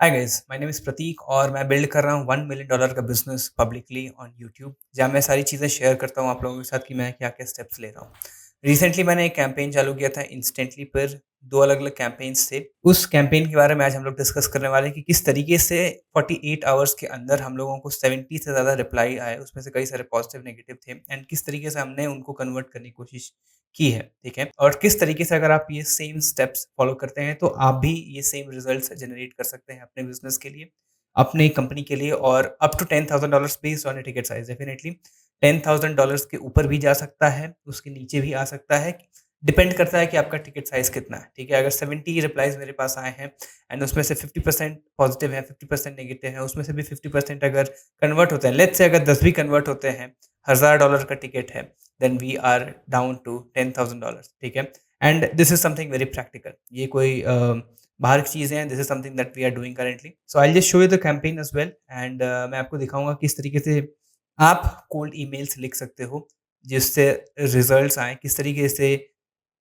Hi guys, my name is Prateek और मैं build कर रहा हूँ $1 मिलियन का बिजनेस पब्लिकली ऑन यूट्यूब, जहाँ मैं सारी चीज़ें शेयर करता हूँ आप लोगों के साथ कि मैं क्या-क्या स्टेप्स ले रहा हूँ। रिसेंटली मैंने एक कैंपेन चालू किया था इंस्टेंटली पर 2 अलग-अलग कैंपेन्स थे। उस कैंपेन के बारे में आज हम लोग डिस्कस करने वाले हैं कि किस तरीके से 48 आवर्स के अंदर हम लोगों को 70 से ज़्यादा रिप्लाई आए, उसमें से कई सारे पॉजिटिव, नेगेटिव थे एंड किस तरीके से हमने उनको कन्वर्ट करने की कोशिश की है, ठीक है? और किस तरीके से अगर आप ये सेम स्टेप्स फॉलो करते हैं, तो आप भी ये सेम रिजल्ट्स जनरेट कर सकते हैं अपने बिज़नेस के लिए, अपनी कंपनी के लिए और up to $10,000 based on a ticket size definitely. $10,000 के ऊपर भी जा सकता है, उसके नीचे भी आ सकता है, डिपेंड करता है कि आपका टिकट साइज़ कितना है, ठीक है? अगर 70 रिप्लाइज़ मेरे पास आए हैं एंड उसमें से 50% पॉजिटिव है, 50% नेगेटिव है, उसमें से भी 50% अगर कन्वर्ट होते हैं, लेट्स से अगर 10 भी कन्वर्ट होते हैं, $1000 का टिकट है, then we are down to $10,000, ठीक है? And this is something very practical. ये कोई बाहर की चीज़ें हैं, this is something that we are doing currently. So I will just show you the campaign as well and मैं आपको दिखाऊँगा किस तरीके से आप कोल्ड ईमेल्स लिख सकते हो, जिससे रिज़ल्ट्स आएँ, किस तरीके से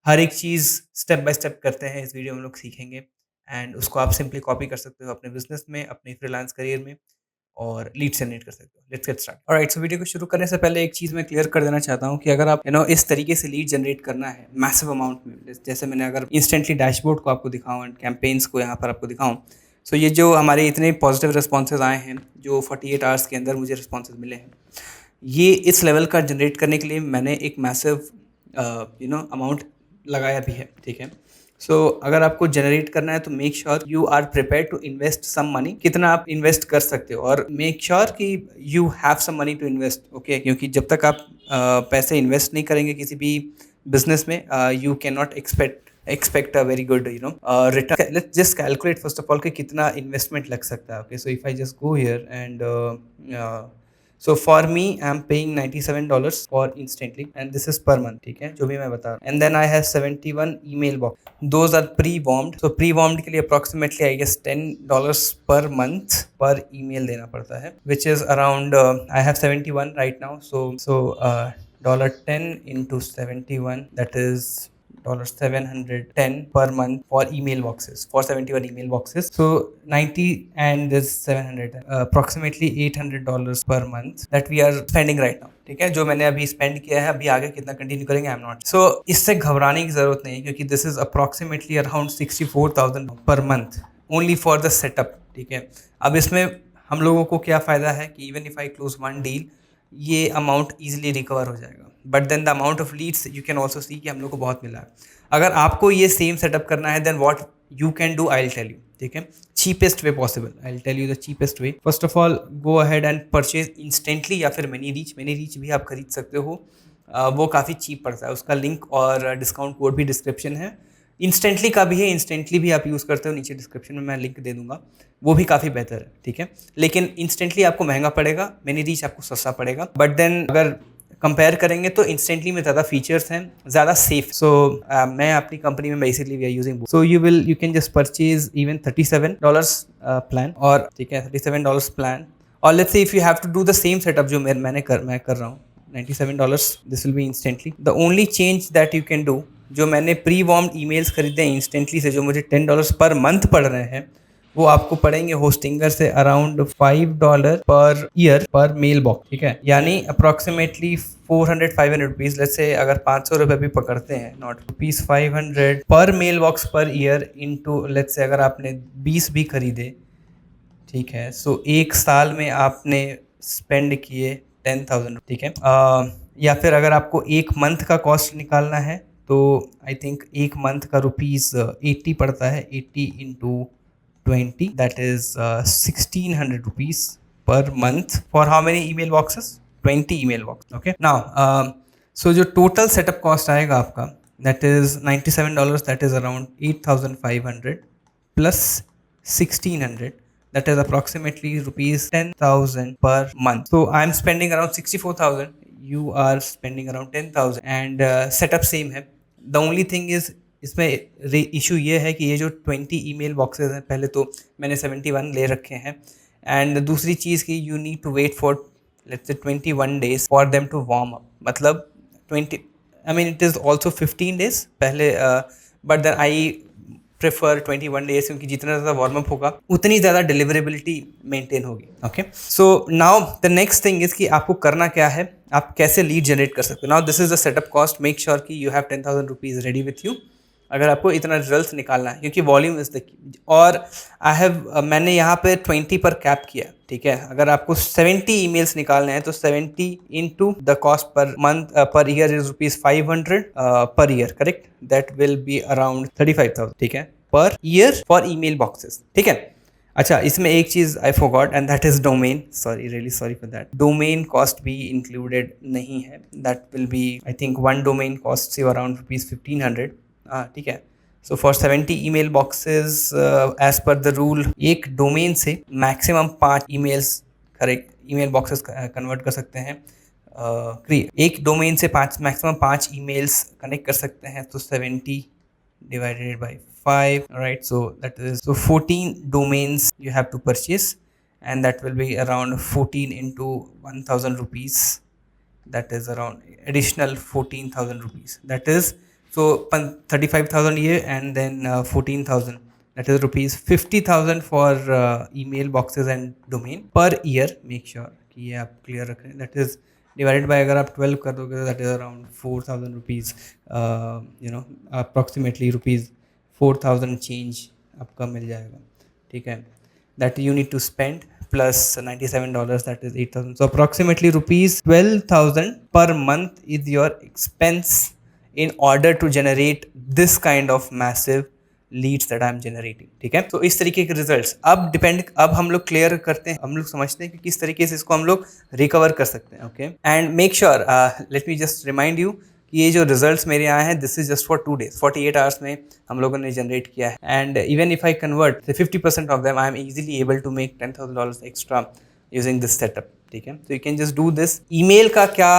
हर एक चीज़ स्टेप बाय स्टेप करते हैं, इस वीडियो में हम लोग सीखेंगे एंड उसको आप सिंपली कॉपी कर सकते हो अपने बिज़नेस में, अपने फ्रीलांस करियर में और लीड जनरेट कर सकते हो। Let's get start. Alright, so video को शुरू करने से पहले एक चीज़ मैं क्लियर कर देना चाहता हूँ कि अगर आप इस तरीके से लीड जनरेट करना है मैसिव अमाउंट में, जैसे मैंने अगर इंस्टेंटली डैशबोर्ड को आपको दिखाऊँ एंड कैंपेन्स को यहाँ पर आपको दिखाऊँ, सो ये जो हमारे इतने पॉजिटिव रिस्पॉन्सेज आए हैं, जो 48 आवर्स के अंदर मुझे रिस्पॉन्सेज मिले हैं, ये इस लेवल का जनरेट करने के लिए मैंने एक मैसिव अमाउंट लगाया भी है, ठीक है? सो अगर आपको जनरेट करना है तो make sure you are prepared to invest some money. कितना आप इन्वेस्ट कर सकते हो और मेक श्योर कि you have some money to invest, okay? क्योंकि जब तक आप पैसे इन्वेस्ट नहीं करेंगे किसी भी बिजनेस में, you can not expect a very good return. Let's just calculate first of all कि कितना इन्वेस्टमेंट लग सकता है, okay? So if I just go here and so for me I am paying $97 for instantly and this is per month, ठीक है? जो भी मैं बता रहा हूँ and then I have 71 email box, those are pre warmed. So pre warmed के लिए approximately I guess $10 per month पर ईमेल देना पड़ता है, which is around I have 71 right now. So $10 into 71, that is $710 per month for email boxes, for 71 email boxes. So 90 and this 700, approximately $800 per month that we are spending right now, ठीक है? जो मैंने अभी spend किया है, अभी आगे कितना कंटिन्यू करेंगे आई एम नॉट। सो इससे घबराने की जरूरत नहीं है, क्योंकि this is approximately around 64,000 per month only for the setup, ठीक है? अब इसमें हम लोगों को क्या फ़ायदा है कि even if I close one deal, ये अमाउंट ईजिली रिकवर हो जाएगा, but then the amount of leads you can also see कि हम लोग को बहुत मिला है। अगर आपको ये सेम सेटअप करना है, then what you can do, I will tell you, ठीक है? Cheapest way possible, I will tell you the cheapest way. First of all go ahead and purchase instantly या फिर मिनी रीच भी आप खरीद सकते हो। वो काफ़ी चीप पड़ता है, उसका लिंक और डिस्काउंट कोड भी डिस्क्रिप्शन है। इंस्टेंटली का भी है, इंस्टेंटली भी आप यूज़ करते हो, नीचे डिस्क्रिप्शन में मैं लिंक दे दूंगा, वो भी काफ़ी बेहतर है, ठीक है? लेकिन इंस्टेंटली आपको महंगा पड़ेगा, मिनी रीच आपको सस्ता पड़ेगा, बट देन अगर कंपेयर करेंगे तो इंस्टेंटली में ज़्यादा फीचर्स हैं, ज़्यादा सेफ। सो मैं अपनी कंपनी में basically we are using, so you can just purchase even $37 plan, और ठीक है, $37 प्लान। और let's say if you have to do the same setup जो मैं कर रहा हूँ, $97, this will be instantly. The only change that you can do, जो मैंने प्री वॉर्म्ड ईमेल्स खरीदे हैं इंस्टेंटली से, जो मुझे $10 पर मंथ पड़ रहे हैं, वो आपको पड़ेंगे होस्टिंगर से अराउंड $5 पर ईयर पर मेल बॉक्स, ठीक है? यानी अप्रोक्सीमेटली 400-500 रुपीज़। लेट्स से अगर 500 रुपये भी पकड़ते हैं, not rupees 500 per mailbox per year into, let's say अगर आपने 20 भी खरीदे, ठीक है? सो एक साल में आपने स्पेंड किए 10,000, ठीक है? या फिर अगर आपको एक मंथ का कॉस्ट निकालना है तो आई थिंक एक मंथ का रुपीज़ 80 पड़ता है, 80 into 20, that is 1600 rupees per month for how many email boxes? 20 email box, okay? Now so जो टोटल सेटअप कॉस्ट आएगा आपका, that is $97, that is around 8,500 plus 1,600, that is approximately rupees 10,000 per month. So I am spending around 64,000, you are spending around 10,000 and setup same है। The only thing is इसमें issue ये है कि ये जो 20 email boxes हैं, पहले तो मैंने 71 ले रखे हैं, एंड दूसरी चीज़ कि you need to wait for let's say 21 days for them to warm up, मतलब 20, I mean it is also 15 days पहले, but then I prefer 21 days, क्योंकि जितना ज़्यादा वार्म अप होगा उतनी ज़्यादा डिलीवरेबिलिटी मेंटेन होगी। Okay, so now the next thing is कि आपको करना क्या है, आप कैसे लीड जनरेट कर सकते हो। Now this is the setup cost, make sure कि you have 10,000 rupees ready with you अगर आपको इतना रिजल्ट निकालना है, क्योंकि वॉल्यूम इज द की। और आई हैव मैंने यहाँ पे 20 पर कैप किया, ठीक है। अगर आपको 70 ईमेल्स निकालने हैं तो 70 into the cost per month per year is ₹500 per year, correct. That will be around 35,000, ठीक है, per year for email boxes, ठीक है। अच्छा, इसमें एक चीज़ I forgot and that is domain, sorry, really sorry for that. Domain cost भी included नहीं है, that will be I think one domain cost you around ₹1,500, ठीक है। So for 70 email boxes as per the rule, एक डोमेन से maximum 5 emails correct email boxes convert कर सकते हैं। एक डोमेन से मैक्सिमम 5 ईमेल्स कनेक्ट कर सकते हैं, तो 70 divided by 5, right? So that is, so 14 domains you have to purchase, and that will be around 14 into 1,000 rupees, that is around additional 14,000 rupees. That is, so 35,000 year, and then 14,000, that is rupees 50,000 for email boxes and domain per year. Make sure कि ये आप clear रख रहे हैं। that is divided by, अगर आप 12 कर दोगे तो that is around 4,000 rupees, you know approximately ₹4,000 change आपका मिल जाएगा, ठीक है। That you need to spend plus $97, that is 8,000. So approximately ₹12,000 per month is your expense in order to generate this kind of massive leads that I am generating, ठीक है। तो इस तरीके के रिजल्ट्स अब हम लोग क्लियर करते हैं, हम लोग समझते हैं कि किस तरीके से इसको हम लोग रिकवर कर सकते हैं। Okay, and make sure, let me just remind you कि ये जो रिजल्ट्स मेरे आए हैं, this is just for 2 days, 48 hours में हम लोगों ने जनरेट किया है। And even if I convert 50% of them, I am easily able to make $10,000 extra using this setup, ठीक है। तो you can just do this. Email का क्या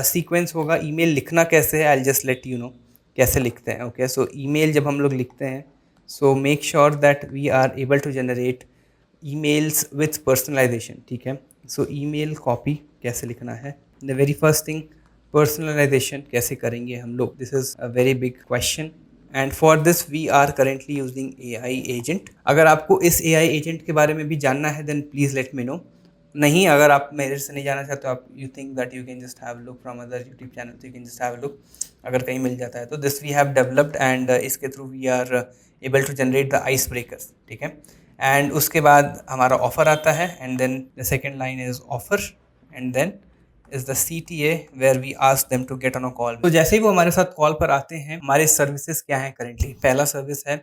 सीक्वेंस होगा, ईमेल लिखना कैसे है, I just let you know कैसे लिखते हैं। ओके, सो ईमेल जब हम लोग लिखते हैं, so make sure that we are able to generate emails with personalisation, ठीक है। सो ईमेल कॉपी कैसे लिखना है, the very first thing, personalisation कैसे करेंगे हम लोग, this is a very big question, and for this we are currently using AI agent. अगर आपको इस AI एजेंट के बारे में भी जानना है, then please let me know. नहीं, अगर आप मेरे से नहीं जाना चाहते, आप you think that you can just have look from other YouTube channel, तो you can just have look, अगर कहीं मिल जाता है तो। This we have developed, and इसके through we are able to generate the ice breakers, ठीक है। एंड उसके बाद हमारा ऑफर आता है, and then the second line is offer, and then is the CTA where we ask them to get on a call. तो जैसे ही वो हमारे साथ कॉल पर आते हैं, हमारे सर्विसेज क्या हैं करेंटली। पहला सर्विस है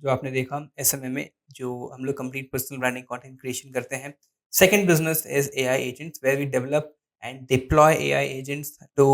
जो आपने देखा SMMA, जो हम लोग complete personal branding content creation करते हैं। Second business is AI agents, where we develop and deploy AI agents to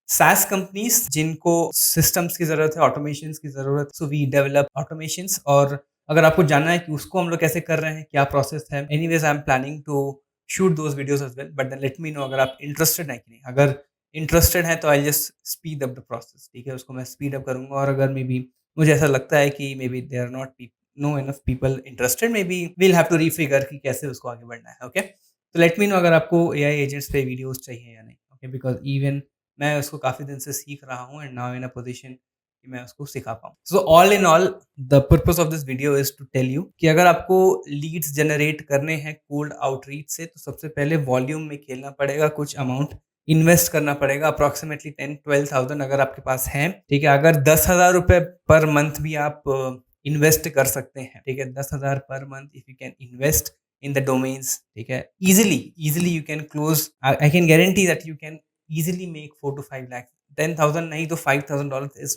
SaaS companies जिनको systems की ज़रूरत है, automations की ज़रूरत, so we develop automations। और अगर आपको जानना है कि उसको हम लोग कैसे कर रहे हैं, क्या प्रोसेस है, anyways I am planning to shoot those videos as well, but then let me know अगर आप interested हैं कि नहीं। अगर interested हैं तो I'll just speed up the process, ठीक है, उसको मैं speed up करूँगा। और अगर मे बी मुझे ऐसा लगता है कि may be they are not no enough people interested, maybe we'll have to refigure कि कैसे उसको आगे बढ़ना है। ओके, तो लेट मी नो अगर आपको AI एजेंट्स पे वीडियोस चाहिए या नहीं। ओके, बिकॉज इवन मैं उसको काफ़ी दिन से सीख रहा हूँ, and now in a position कि मैं उसको सिखा पाऊँ। So all in all, the purpose of this video is to tell you कि अगर आपको लीड्स जनरेट करने हैं कोल्ड आउटरीच से, तो सबसे पहले वॉल्यूम में खेलना पड़ेगा, कुछ अमाउंट इन्वेस्ट करना पड़ेगा, अप्रॉक्सीमेटली 10-12,000 अगर आपके पास है, ठीक है। अगर 10,000 रुपये पर मंथ भी आप इन्वेस्ट कर सकते हैं, ठीक है, 10,000 per month if you can invest in the domains, ठीक है, easily you can close, I can guarantee that you can easily make 4 to 5 lakhs। 10,000 नहीं तो $5,000 is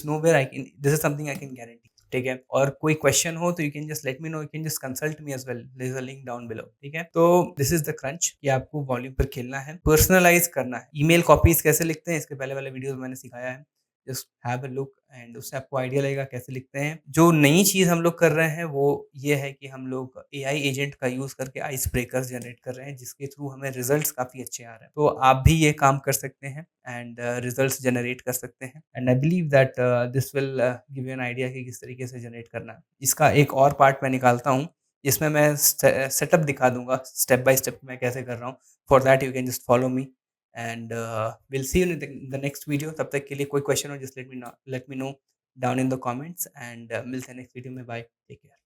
nowhere, I can, this is something I can guarantee, ठीक है। और कोई question हो तो you can just let me know, you can just consult me as well, there is a link down below, ठीक है। तो दिस इज द क्रंच कि आपको वॉल्यूम पर खेलना है, पर्सनलाइज करना है। ईमेल कॉपीज कैसे लिखते हैं, इसके पहले वाले वीडियोस मैंने सिखाया है, just have a look, and उससे आपको आइडिया लगेगा कैसे लिखते हैं। जो नई चीज़ हम लोग कर रहे हैं वो ये है कि हम लोग AI एजेंट का यूज़ करके आइस ब्रेकर्स जनरेट कर रहे हैं, जिसके थ्रू हमें रिजल्ट्स काफ़ी अच्छे आ रहे हैं। तो आप भी ये काम कर सकते हैं, एंड रिजल्ट्स जनरेट कर सकते हैं, and I believe that this will give you an idea कि किस तरीके से जनरेट करना है। इसका एक और पार्ट मैं निकालता हूँ, जिसमें मैं सेटअप दिखा दूंगा स्टेप बाय स्टेप मैं कैसे कर रहा हूँ। For that you can just follow me, and will see you in the next video. तब तक के लिए कोई क्वेश्चन हो, just let me know, down in the comments and मिलते हैं नेक्स्ट वीडियो में। Bye, take care.